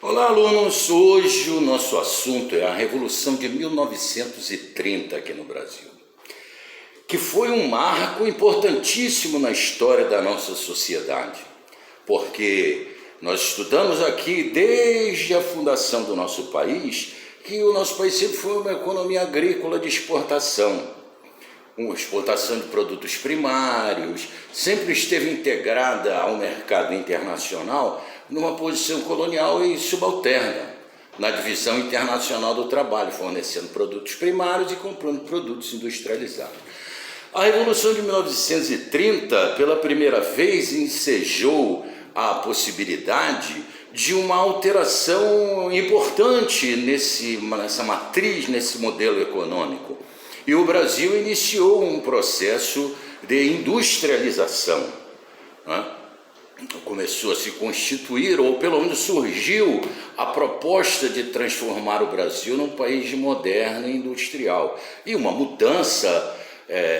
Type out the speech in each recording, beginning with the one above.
Olá, alunos! Hoje o nosso assunto é a Revolução de 1930 aqui no Brasil, que foi um marco importantíssimo na história da nossa sociedade, porque nós estudamos aqui desde a fundação do nosso país que o nosso país sempre foi uma economia agrícola de exportação, uma exportação de produtos primários, sempre esteve integrada ao mercado internacional numa posição colonial e subalterna, na divisão internacional do trabalho, fornecendo produtos primários e comprando produtos industrializados. A Revolução de 1930, pela primeira vez, ensejou a possibilidade de uma alteração importante nessa matriz, nesse modelo econômico. E o Brasil iniciou um processo de industrialização, né? Começou a se constituir, ou pelo menos surgiu a proposta de transformar o Brasil num país moderno e industrial. E uma mudança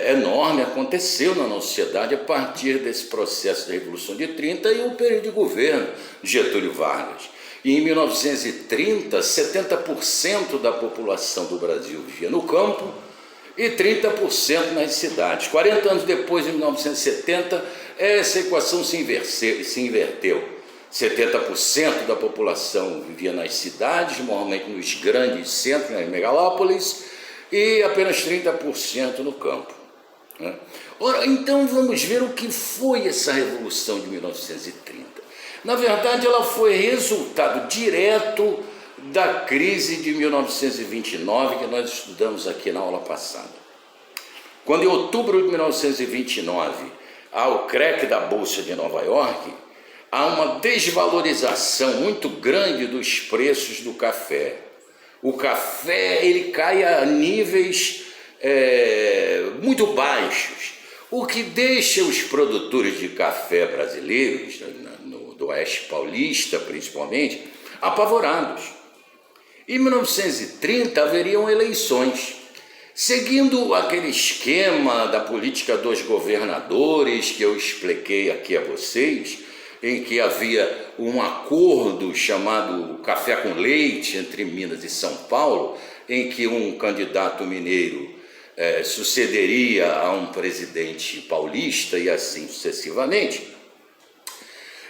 enorme aconteceu na nossa sociedade a partir desse processo da Revolução de 30 e o período de governo de Getúlio Vargas. E em 1930, 70% da população do Brasil vivia no campo e 30% nas cidades. 40 anos depois, em 1970, essa equação se inverteu. 70% da população vivia nas cidades, normalmente nos grandes centros, nas megalópolis, e apenas 30% no campo, né? Ora, então vamos ver o que foi essa Revolução de 1930. Na verdade, ela foi resultado direto da crise de 1929, que nós estudamos aqui na aula passada. Quando, em outubro de 1929, há o crack da Bolsa de Nova York, há uma desvalorização muito grande dos preços do café. O café ele cai a níveis muito baixos, o que deixa os produtores de café brasileiros, do Oeste Paulista principalmente, apavorados. Em 1930 haveriam eleições. Seguindo aquele esquema da política dos governadores que eu expliquei aqui a vocês, em que havia um acordo chamado Café com Leite entre Minas e São Paulo, em que um candidato mineiro sucederia a um presidente paulista e assim sucessivamente,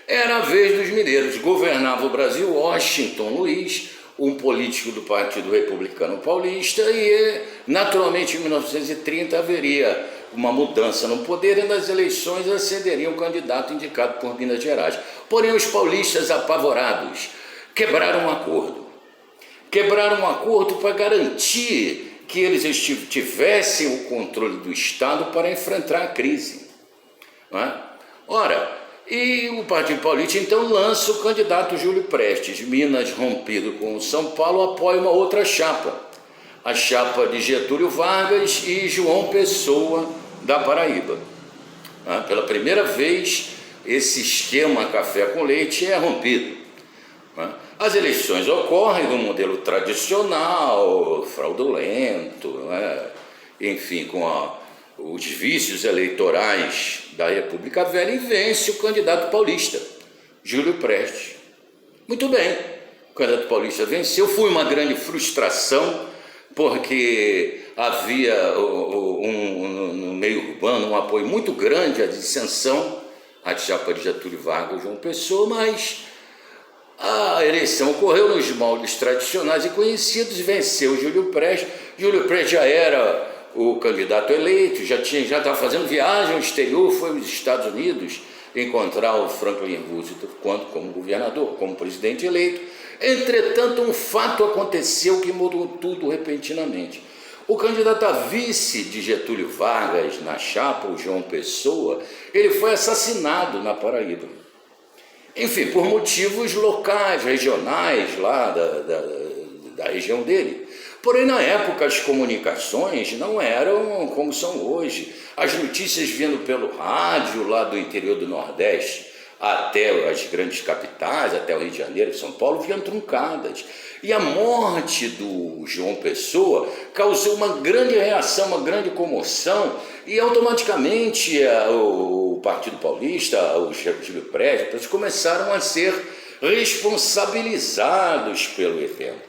era a vez dos mineiros. Governava o Brasil Washington Luiz, um político do Partido Republicano Paulista, e naturalmente em 1930 haveria uma mudança no poder e nas eleições ascenderia um candidato indicado por Minas Gerais. Porém, os paulistas apavorados quebraram um acordo. Quebraram um acordo para garantir que eles tivessem o controle do Estado para enfrentar a crise, não é? Ora, e o Partido Paulista então lança o candidato Júlio Prestes. Minas, rompido com São Paulo, apoia uma outra chapa, a chapa de Getúlio Vargas e João Pessoa da Paraíba. Pela primeira vez, esse esquema café com leite é rompido. As eleições ocorrem no modelo tradicional, fraudulento, enfim, com os vícios eleitorais da República Velha, e vence o candidato paulista, Júlio Prestes. Muito bem, o candidato paulista venceu. Foi uma grande frustração, porque havia no meio urbano um apoio muito grande à dissensão, à chapa de Getúlio Vargas e João Pessoa, mas a eleição ocorreu nos moldes tradicionais e conhecidos, venceu Júlio Prestes. Júlio Prestes já era o candidato eleito, já estava fazendo viagem ao exterior, foi aos Estados Unidos encontrar o Franklin Roosevelt como governador, como presidente eleito. Entretanto, um fato aconteceu que mudou tudo repentinamente. O candidato a vice de Getúlio Vargas na chapa, o João Pessoa, ele foi assassinado na Paraíba. Enfim, por motivos locais, regionais, lá da região dele. Porém, na época, as comunicações não eram como são hoje. As notícias vindo pelo rádio, lá do interior do Nordeste, até as grandes capitais, até o Rio de Janeiro e São Paulo, vinham truncadas. E a morte do João Pessoa causou uma grande reação, uma grande comoção, e automaticamente o Partido Paulista, o Júlio Prestes, começaram a ser responsabilizados pelo evento.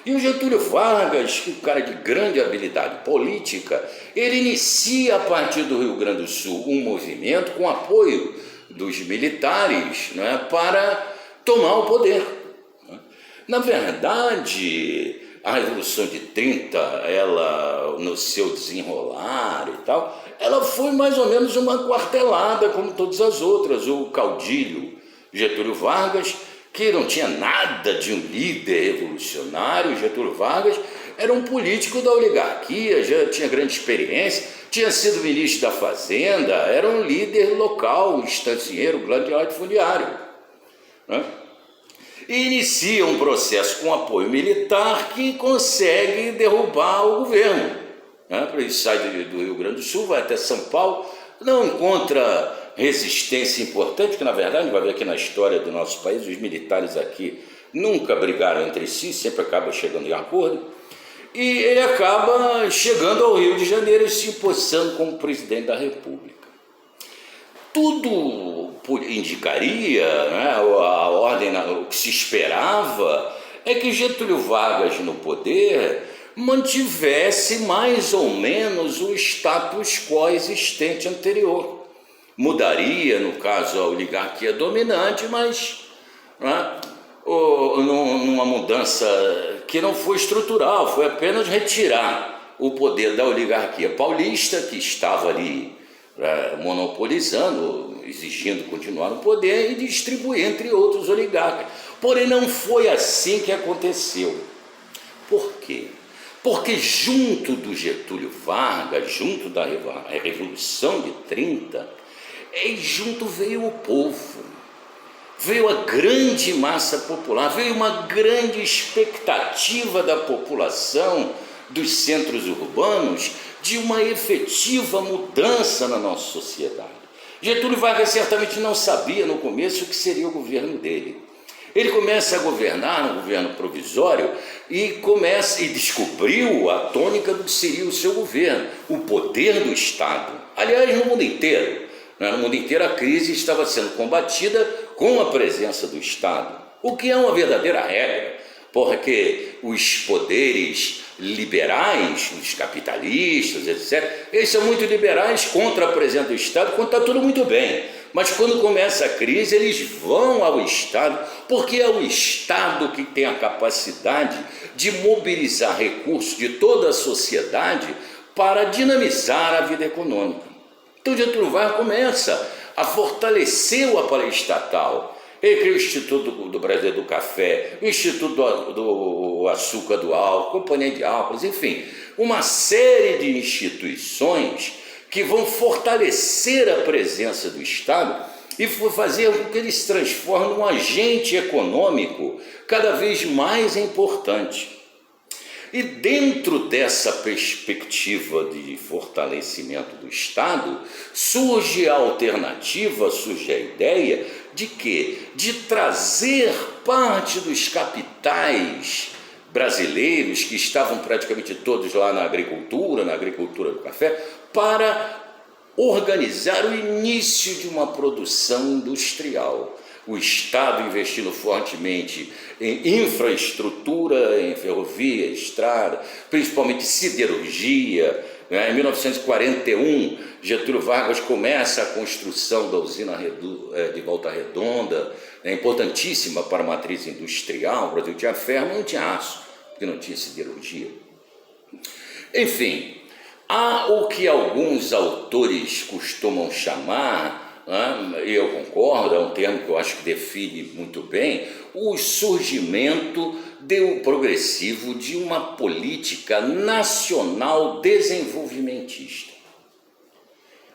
E o Getúlio Vargas, que é um cara de grande habilidade política, ele inicia a partir do Rio Grande do Sul um movimento com apoio dos militares, né, para tomar o poder. Na verdade, a Revolução de 30, ela, no seu desenrolar e tal, ela foi mais ou menos uma quartelada como todas as outras. O caudilho Getúlio Vargas, que não tinha nada de um líder revolucionário, Getúlio Vargas era um político da oligarquia, já tinha grande experiência, tinha sido ministro da Fazenda, era um líder local, um estancieiro, grande latifundiário, né? E inicia um processo com apoio militar que consegue derrubar o governo, né? Ele sai do Rio Grande do Sul, vai até São Paulo, não encontra resistência importante, que na verdade, a gente vai ver aqui na história do nosso país, os militares aqui nunca brigaram entre si, sempre acabam chegando em acordo, e ele acaba chegando ao Rio de Janeiro e se empossando como presidente da República. Tudo indicaria, né, a ordem, o que se esperava, é que Getúlio Vargas no poder mantivesse mais ou menos o status quo existente anterior. Mudaria, no caso, a oligarquia dominante, mas, né, numa mudança que não foi estrutural, foi apenas retirar o poder da oligarquia paulista, que estava ali monopolizando, exigindo continuar no poder, e distribuir entre outros oligarcas. Porém, não foi assim que aconteceu. Por quê? Porque junto do Getúlio Vargas, junto da Revolução de 30, junto veio o povo, veio a grande massa popular, veio uma grande expectativa da população dos centros urbanos de uma efetiva mudança na nossa sociedade. Getúlio Vargas certamente não sabia no começo o que seria o governo dele. Ele começa a governar no governo provisório e descobriu a tônica do que seria o seu governo, o poder do Estado. Aliás, no mundo inteiro. No mundo inteiro a crise estava sendo combatida com a presença do Estado, o que é uma verdadeira regra, porque os poderes liberais, os capitalistas, etc., eles são muito liberais contra a presença do Estado, quando está tudo muito bem. Mas quando começa a crise, eles vão ao Estado, porque é o Estado que tem a capacidade de mobilizar recursos de toda a sociedade para dinamizar a vida econômica. Então, Getúlio Vargas começa a fortalecer o aparelho estatal. Ele cria o Instituto do Brasil do Café, o Instituto do Açúcar do Álcool, Companhia de Álcools, enfim, uma série de instituições que vão fortalecer a presença do Estado e fazer com que ele se transforme num agente econômico cada vez mais importante. E dentro dessa perspectiva de fortalecimento do Estado, surge a alternativa, surge a ideia de quê? De trazer parte dos capitais brasileiros, que estavam praticamente todos lá na agricultura do café, para organizar o início de uma produção industrial. O Estado investindo fortemente em infraestrutura, em ferrovia, estrada, principalmente siderurgia. Em 1941, Getúlio Vargas começa a construção da usina de Volta Redonda, importantíssima para a matriz industrial. O Brasil tinha ferro, mas não tinha aço, porque não tinha siderurgia. Enfim, há o que alguns autores costumam chamar, e eu concordo, é um termo que eu acho que define muito bem, o surgimento progressivo de uma política nacional desenvolvimentista.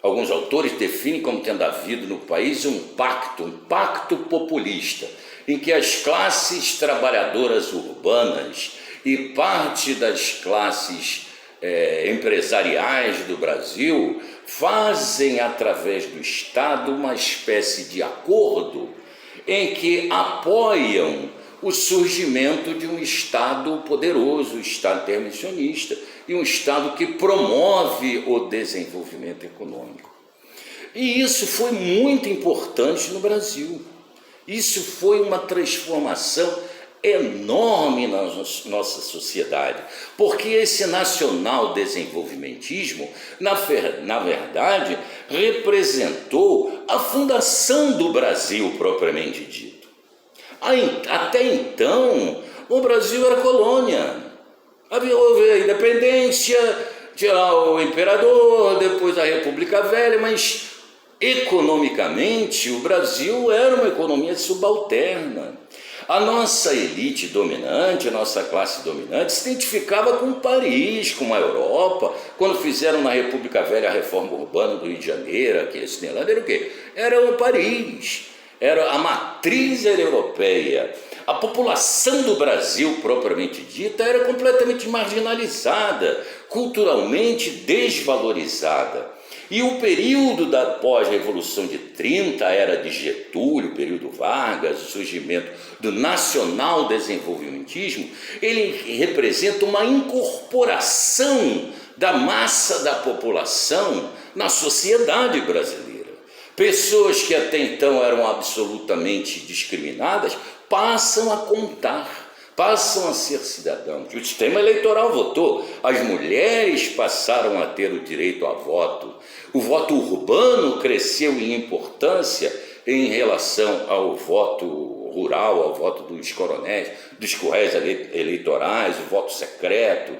Alguns autores definem como tendo havido no país um pacto populista, em que as classes trabalhadoras urbanas e parte das classes empresariais do Brasil fazem, através do Estado, uma espécie de acordo em que apoiam o surgimento de um Estado poderoso, um Estado intervencionista e um Estado que promove o desenvolvimento econômico. E isso foi muito importante no Brasil. Isso foi uma transformação enorme na nossa sociedade, porque esse nacional-desenvolvimentismo, na verdade, representou a fundação do Brasil propriamente dito. Até então, o Brasil era colônia. Houve a independência, tinha lá o imperador, depois a República Velha, mas economicamente o Brasil era uma economia subalterna. A nossa elite dominante, a nossa classe dominante, se identificava com Paris, com a Europa. Quando fizeram na República Velha a reforma urbana do Rio de Janeiro, aqui, esse Cinelândia, era o quê? Era o Paris, era a matriz era europeia. A população do Brasil, propriamente dita, era completamente marginalizada, culturalmente desvalorizada. E o período da pós-Revolução de 30, a era de Getúlio, período Vargas, o surgimento do nacional-desenvolvimentismo, ele representa uma incorporação da massa da população na sociedade brasileira. Pessoas que até então eram absolutamente discriminadas passam a contar, passam a ser cidadãos. O sistema eleitoral votou, as mulheres passaram a ter o direito a voto. O voto urbano cresceu em importância em relação ao voto rural, ao voto dos coronéis, dos correios eleitorais, o voto secreto.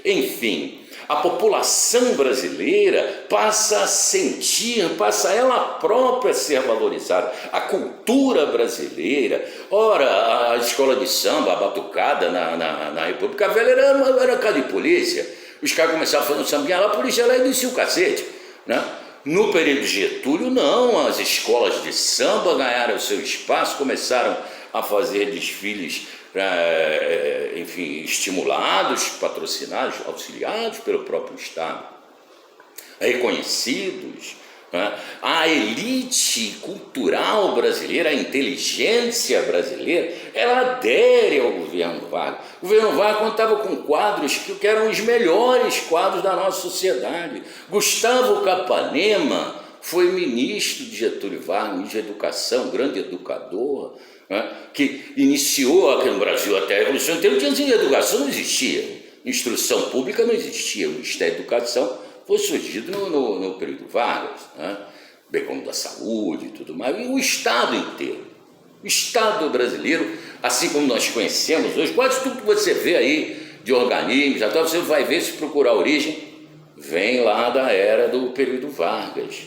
Enfim, a população brasileira passa a sentir, passa ela própria a ser valorizada. A cultura brasileira, ora, a escola de samba, a batucada na República Velha era casa de polícia. Os caras começavam a fazer um sambinha lá, a polícia lá e descia o cacete, né? No período de Getúlio, não, as escolas de samba ganharam o seu espaço, começaram a fazer desfiles, enfim, estimulados, patrocinados, auxiliados pelo próprio Estado, reconhecidos. A elite cultural brasileira, a inteligência brasileira, ela adere ao governo Vargas. O governo Vargas contava com quadros que eram os melhores quadros da nossa sociedade. Gustavo Capanema foi ministro de Getúlio Vargas, ministro da Educação, grande educador, que iniciou aqui no Brasil até a Revolução inteira. Educação não existia, instrução pública não existia, o Ministério da Educação foi surgido no período Vargas, bem como da saúde e tudo mais, e o Estado inteiro. O Estado brasileiro, assim como nós conhecemos hoje, quase tudo que você vê aí de organismos, até você vai ver, se procurar a origem, vem lá da era do período Vargas.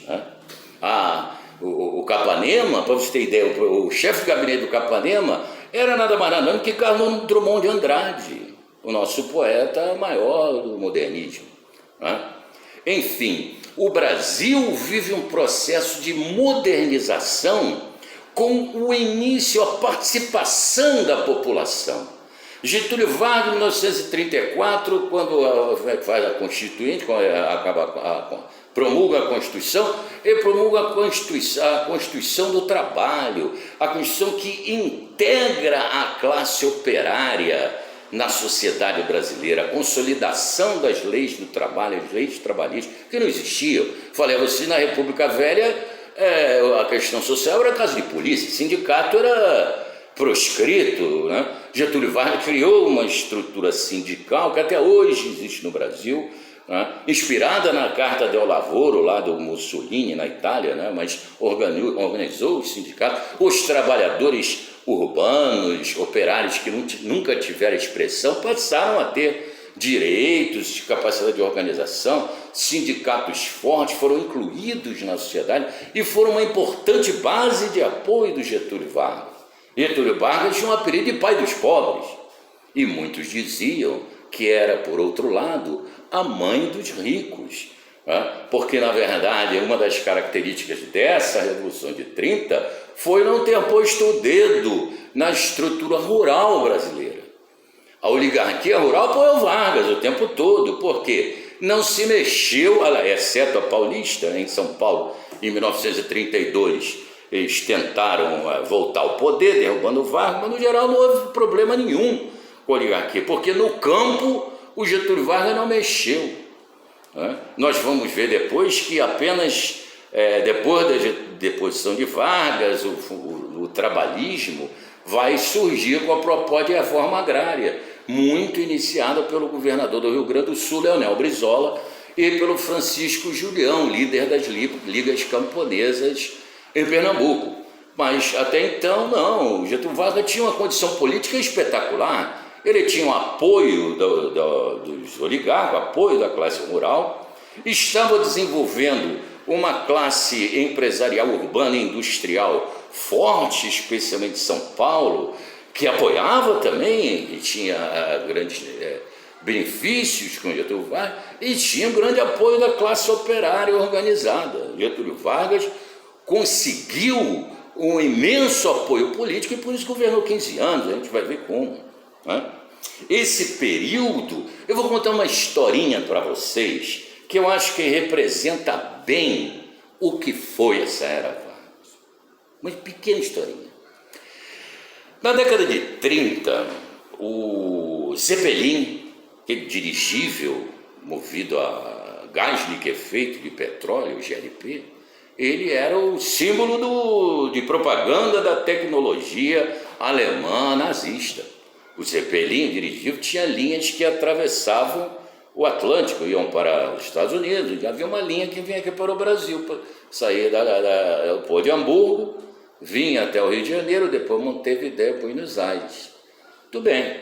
O Capanema, para você ter ideia, o chefe de gabinete do Capanema era nada mais nada menos que Carlos Drummond de Andrade, o nosso poeta maior do modernismo. Enfim, o Brasil vive um processo de modernização com o início, a participação da população. Getúlio Vargas, em 1934, quando faz a Constituinte, promulga a Constituição, ele promulga a Constituição do Trabalho, a Constituição que integra a classe operária na sociedade brasileira, a consolidação das leis do trabalho, as leis trabalhistas, que não existiam. Falei a você, na República Velha, a questão social era caso de polícia, sindicato era proscrito, né? Getúlio Vargas criou uma estrutura sindical que até hoje existe no Brasil, inspirada na Carta del Lavoro, lá do Mussolini, na Itália, mas organizou os sindicatos, os trabalhadores urbanos, operários que nunca tiveram expressão, passaram a ter direitos, de capacidade de organização, sindicatos fortes, foram incluídos na sociedade e foram uma importante base de apoio do Getúlio Vargas. Getúlio Vargas tinha um apelido de pai dos pobres, e muitos diziam que era, por outro lado, a mãe dos ricos, porque, na verdade, uma das características dessa Revolução de 30 foi não ter posto o dedo na estrutura rural brasileira. A oligarquia rural apoiou Vargas o tempo todo, porque não se mexeu, exceto a paulista, em São Paulo, em 1932, eles tentaram voltar ao poder, derrubando Vargas, mas no geral não houve problema nenhum com a oligarquia, porque no campo o Getúlio Vargas não mexeu. Nós vamos ver depois que apenas depois da deposição de Vargas, o trabalhismo vai surgir com a proposta de reforma agrária, muito iniciada pelo governador do Rio Grande do Sul, Leonel Brizola, e pelo Francisco Julião, líder das ligas camponesas em Pernambuco. Mas até então não, Getúlio Vargas tinha uma condição política espetacular, ele tinha o apoio dos oligarcas, o apoio da classe rural, estava desenvolvendo uma classe empresarial urbana e industrial forte, especialmente em São Paulo, que apoiava também, e tinha grandes benefícios com Getúlio Vargas, e tinha um grande apoio da classe operária organizada. Getúlio Vargas conseguiu um imenso apoio político e por isso governou 15 anos, a gente vai ver como. Né? Esse período, eu vou contar uma historinha para vocês, que eu acho que representa bem o que foi essa era Vargas. Uma pequena historinha. Na década de 30, o Zeppelin, aquele dirigível movido a gás liquefeito de petróleo, GLP, ele era o símbolo de propaganda da tecnologia alemã nazista. O Zeppelin dirigível tinha linhas que atravessavam o Atlântico, iam para os Estados Unidos, havia uma linha que vinha aqui para o Brasil, saía do Porto de Hamburgo, vinha até o Rio de Janeiro, depois Montevidéu, Buenos Aires. Tudo bem.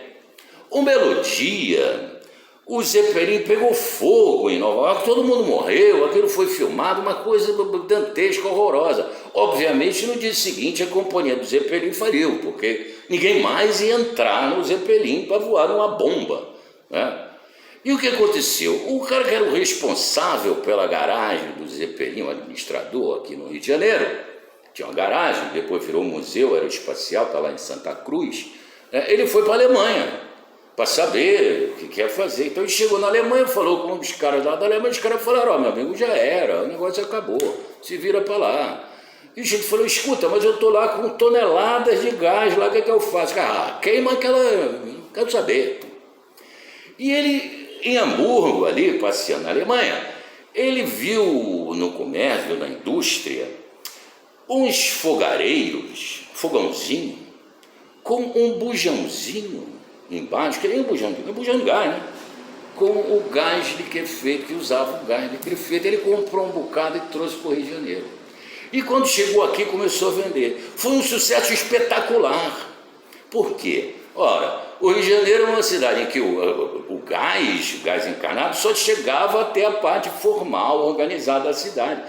Um belo dia, o Zeppelin pegou fogo em Nova York, todo mundo morreu, aquilo foi filmado, uma coisa dantesca, horrorosa. Obviamente, no dia seguinte, a companhia do Zeppelin faliu, porque ninguém mais ia entrar no Zeppelin para voar uma bomba, né? E o que aconteceu? O cara que era o responsável pela garagem do Zeppelin, o administrador aqui no Rio de Janeiro, tinha uma garagem, depois virou um museu aeroespacial, está lá em Santa Cruz, ele foi para a Alemanha para saber o que quer fazer. Então ele chegou na Alemanha, falou com um dos caras lá da Alemanha, os caras falaram, meu amigo, já era, o negócio acabou, se vira para lá. E o gente falou, escuta, mas eu estou lá com toneladas de gás, lá o que é que eu faço? Queima aquela, não quero saber. E ele, em Hamburgo, ali, passeando na Alemanha, ele viu no comércio, na indústria, uns fogareiros, fogãozinho, com um bujãozinho embaixo, que nem um bujão de gás, né? Com o gás liquefeito, que usava o gás liquefeito. Ele comprou um bocado e trouxe para o Rio de Janeiro. E quando chegou aqui, começou a vender. Foi um sucesso espetacular. Por quê? Ora, o Rio de Janeiro é uma cidade em que o gás encanado, só chegava até a parte formal, organizada da cidade.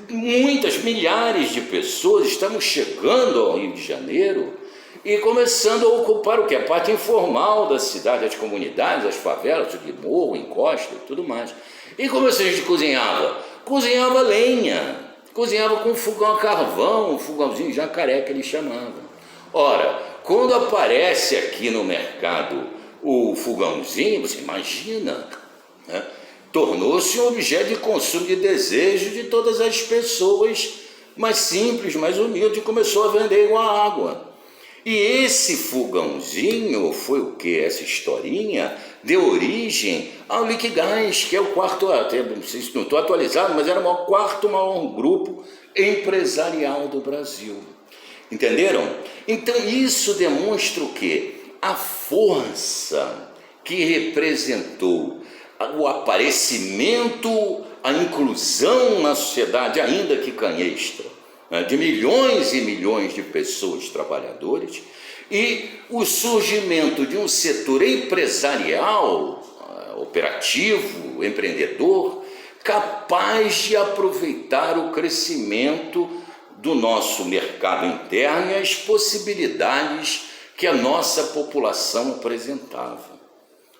Muitas, milhares de pessoas estavam chegando ao Rio de Janeiro e começando a ocupar o que? A parte informal da cidade, as comunidades, as favelas, de morro, encosta e tudo mais. E como a gente cozinhava? Cozinhava lenha, cozinhava com fogão a carvão, um fogãozinho jacaré que eles chamavam. Ora, quando aparece aqui no mercado o fogãozinho, você imagina, né? Tornou-se um objeto de consumo, de desejo de todas as pessoas mais simples, mais humildes, e começou a vender igual a água. E esse fogãozinho foi o que? Essa historinha deu origem ao Liquigás, que é o quarto, até não estou atualizado, mas era o quarto maior grupo empresarial do Brasil. Entenderam? Então isso demonstra o quê? A força que representou o aparecimento, a inclusão na sociedade, ainda que canhestra, de milhões e milhões de pessoas trabalhadoras, e o surgimento de um setor empresarial, operativo, empreendedor, capaz de aproveitar o crescimento do nosso mercado interno e as possibilidades que a nossa população apresentava.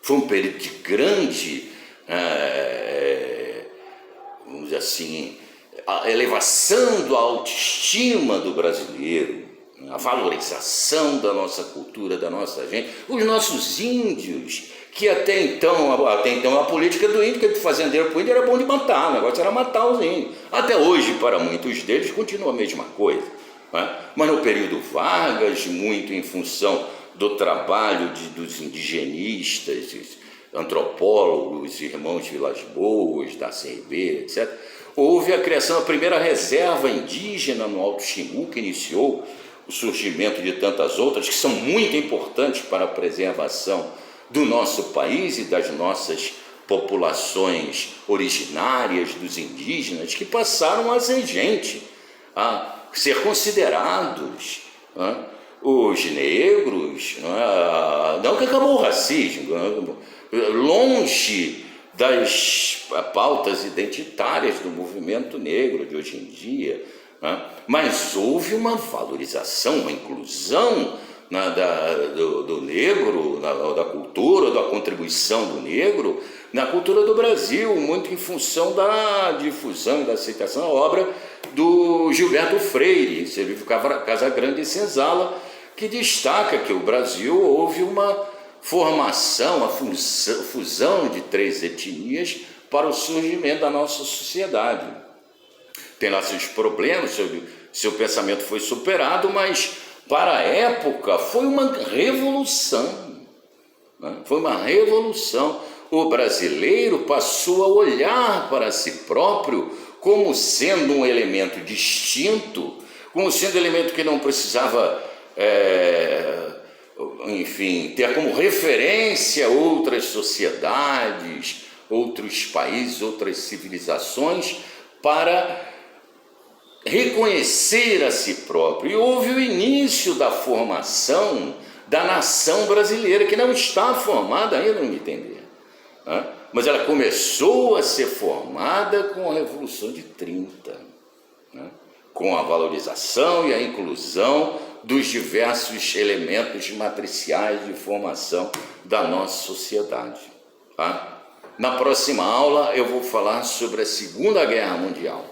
Foi um período de grande, vamos dizer assim, a elevação da autoestima do brasileiro, a valorização da nossa cultura, da nossa gente, os nossos índios, que até então a política do índio, que de fazendeiro para o índio era bom de matar, o negócio era matar os índios. Até hoje, para muitos deles, continua a mesma coisa, né? Mas no período Vargas, muito em função do trabalho dos indigenistas, antropólogos, irmãos Vilas Boas, da CRB, etc., houve a criação da primeira reserva indígena no Alto Xingu, que iniciou o surgimento de tantas outras, que são muito importantes para a preservação do nosso país e das nossas populações originárias, dos indígenas, que passaram a ser gente, a ser considerados, os negros, não que acabou o racismo, longe das pautas identitárias do movimento negro de hoje em dia, mas houve uma valorização, uma inclusão do negro, da cultura, da contribuição do negro na cultura do Brasil, muito em função da difusão e da aceitação da obra do Gilberto Freire, seu livro Casa Grande e Senzala, que destaca que o Brasil houve uma formação, a fusão de 3 etnias para o surgimento da nossa sociedade. Tem lá seus problemas, seu pensamento foi superado, mas para a época foi uma revolução. Foi uma revolução. O brasileiro passou a olhar para si próprio como sendo um elemento distinto, como sendo um elemento que não precisava, ter como referência outras sociedades, outros países, outras civilizações, para reconhecer a si próprio. E houve o início da formação da nação brasileira, que não está formada ainda, não me entender, mas ela começou a ser formada com a Revolução de 30, com a valorização e a inclusão dos diversos elementos matriciais de formação da nossa sociedade. Na próxima aula eu vou falar sobre a Segunda Guerra Mundial.